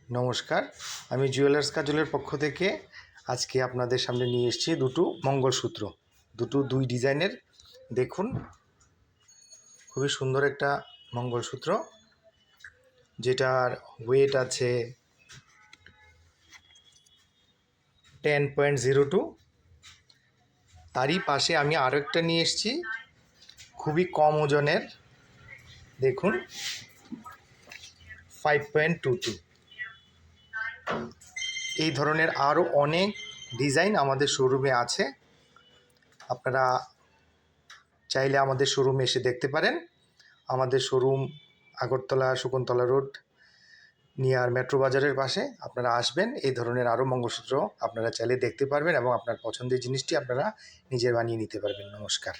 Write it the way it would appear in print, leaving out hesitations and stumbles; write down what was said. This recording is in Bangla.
নমস্কার, আমি জুয়েলার্স কাজলের পক্ষ থেকে আজকে আপনাদের সামনে নিয়ে এসেছি দুটো মঙ্গলসূত্র, দুই ডিজাইনের। দেখুন, খুবই সুন্দর একটা মঙ্গলসূত্র, যেটার ওয়েট আছে 10.02। তারই পাশে আমি আরও একটা নিয়ে এসেছি, খুবই কম ওজনের। দেখুন, 5.22। এই ধরনের আরও অনেক ডিজাইন আমাদের শোরুমে আছে। আপনারা চাইলে আমাদের শোরুমে এসে দেখতে পারেন। আমাদের showroom Agartala Shakuntala road, near metro বাজারের পাশে। আপনারা আসবেন, এই ধরনের আরও মঙ্গলসূত্র আপনারা চাইলে দেখতে পারবেন এবং আপনার পছন্দের জিনিসটি আপনারা নিজে বানিয়ে নিতে পারবেন। নমস্কার।